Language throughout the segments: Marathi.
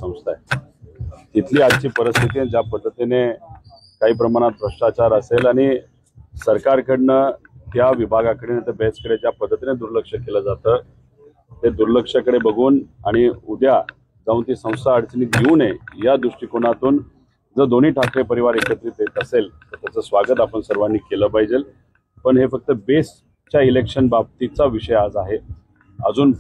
संस्था आहे, तिथली आजची परिस्थिती ज्या पद्धतीने काही प्रमाणात भ्रष्टाचार असेल आणि सरकारकडनं त्या विभागाकडे नाही तर बेसकडे ज्या पद्धतीने दुर्लक्ष केलं जातं, ते दुर्लक्षाकडे बघून आणि उद्या जाऊन ती संस्था अडचणीत घेऊ नये या दृष्टिकोनातून जर दोन्ही ठाकरे परिवार एकत्रित येत असेल तर त्याचं स्वागत आपण सर्वांनी केलं पाहिजे। पण हे फक्त बेसच्या इलेक्शन बाबतीतचा विषय आज आहे। अजून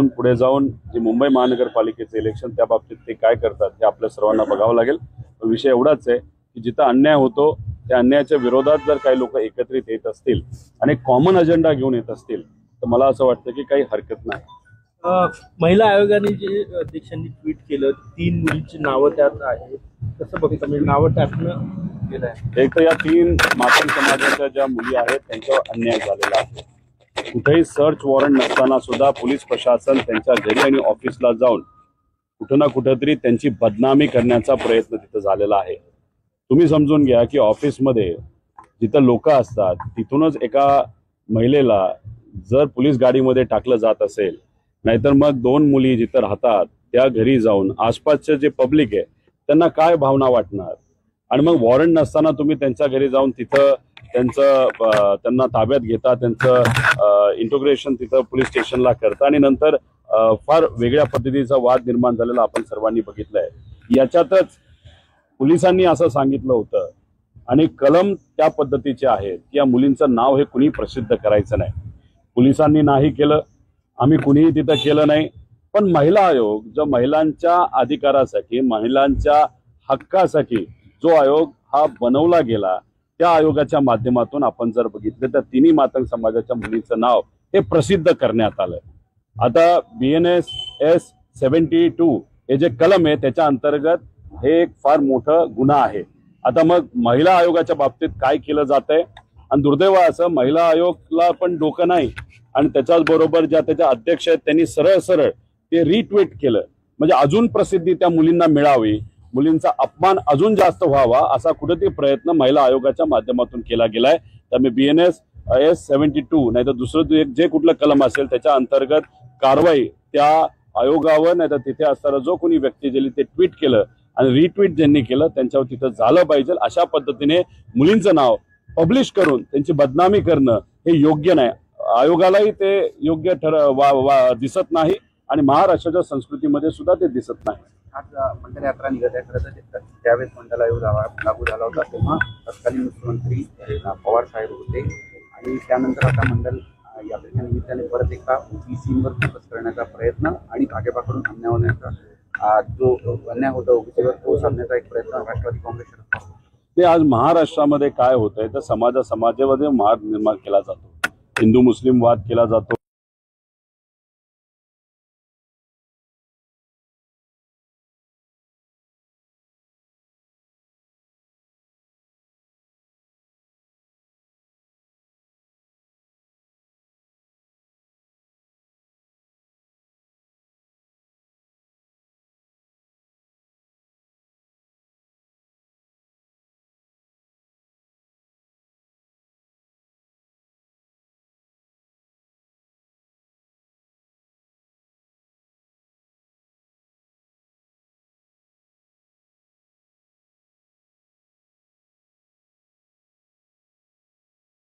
पुढे जाऊन जे मुंबई महानगरपालिकेचे इलेक्शन त्या बाबतीत ते काय करतात हे आपल्या सर्वांना बघावं लागेल। पण विषय एवढाच आहे की जिथं अन्याय होतो त्या अन्यायाच्या विरोधात जर काही लोक एकत्रित येत असतील आणि कॉमन अजेंडा घेऊन येत असतील तर मला असं वाटतं की काही हरकत नाही। महिला आयोगाने जे अध्यक्षांनी ट्विट केलं 3 मुलींची नावं त्यात आहेत, कसं बघता म्हणजे नावं टाकणं गेलं आहे? एक तर या 3 मातंग समाजाच्या ज्या मुली आहेत त्यांच्यावर अन्याय झालेला आहे। कुठेही सर्च वॉरंट नसताना सुद्धा पोलीस प्रशासन त्यांच्या घरी आणि ऑफिसला जाऊन कुठं ना कुठंतरी त्यांची बदनामी करण्याचा प्रयत्न तिथं झालेला आहे। तुम्ही समजून घ्या की ऑफिसमध्ये जिथं लोक असतात तिथूनच एका महिलेला जर पोलीस गाडीमध्ये टाकलं जात असेल, नाहीतर मग 2 मुली जिथं राहतात त्या घरी जाऊन आसपासचे जे पब्लिक आहे त्यांना काय भावना वाटणार। आणि मग वॉरंट नसताना तुम्ही त्यांच्या घरी जाऊन तिथं त्यांना ताब्यात घेता, त्यांचं इंटोग्रेशन तिथं पोलीस स्टेशनला करता आणि नंतर फार वेगळ्या पद्धतीचा वाद निर्माण झालेला आपण सर्वांनी बघितलंय। याच्यातच पोलिसांनी असं सांगितलं होतं आणि कलम त्या पद्धतीचे आहेत की या मुलींचं नाव हे कुणी प्रसिद्ध करायचं नाही। पोलिसांनी नाही केलं, आम्ही कुणीही तिथं केलं नाही। पण महिला आयोग जो महिलांच्या अधिकारासाठी महिलांच्या हक्कासाठी जो आयोग हा बनवला गेला त्या आयोगाच्या माध्यमातून आपण जर बघितलं तर 3 मातंग समाजाच्या मुलींचं नाव हे प्रसिद्ध करण्यात आलं। आता BNS 72 हे जे कलम आहे त्याच्या अंतर्गत हे एक फार मोठं गुन्हा आहे। आता मग महिला आयोगाच्या बाबतीत काय केलं जातंय आणि दुर्दैव असं महिला आयोगला पण डोकं नाही आणि त्याच्याच बरोबर ज्या त्याच्या अध्यक्ष आहेत त्यांनी सरळ सरळ ते रिट्वीट केलं, म्हणजे अजून प्रसिद्धी त्या मुलींना मिळावी, मुलींचा अपमान अजून जास्त व्हावा असा कुठेतरी प्रयत्न महिला आयोगाच्या माध्यमातून केला गेलाय। त्यामुळे BNS 72 नाही तर दुसरं जे कुठलं कलम असेल त्याच्या अंतर्गत कारवाई त्या आयोगावर नाही तर तिथे असणारा जो कोणी व्यक्ती ज्यांनी ते ट्विट केलं आणि रिट्वीट ज्यांनी केलं त्यांच्यावर तिथं झालं पाहिजे। अशा पद्धतीने मुलींचं नाव पब्लिश करून त्यांची बदनामी करणं हे योग्य नाही, आयोगालाही ते योग्य दिसत नाही आणि महाराष्ट्राच्या संस्कृतीमध्ये सुद्धा ते दिसत नाही। आज मंडल यात्रा निघत आहे, खरं तर त्यावेळेस मंडल आयोग लागू झाला होता तेव्हा तत्कालीन मुख्यमंत्री पवार साहेब होते आणि त्यानंतर आता मंडल यात्रेच्या निमित्ताने परत एकदा ओबीसीवर फोकस करण्याचा प्रयत्न आणि भाजपाकडून अन्याय होण्याचा जो अन्याय होता ओबीसीवर तो साधण्याचा एक प्रयत्न राष्ट्रवादी काँग्रेस करत आहे। ते आज महाराष्ट्रामध्ये काय होतंय तर समाजामध्ये वाद निर्माण केला जातो, हिंदू मुस्लिम वाद केला जातो।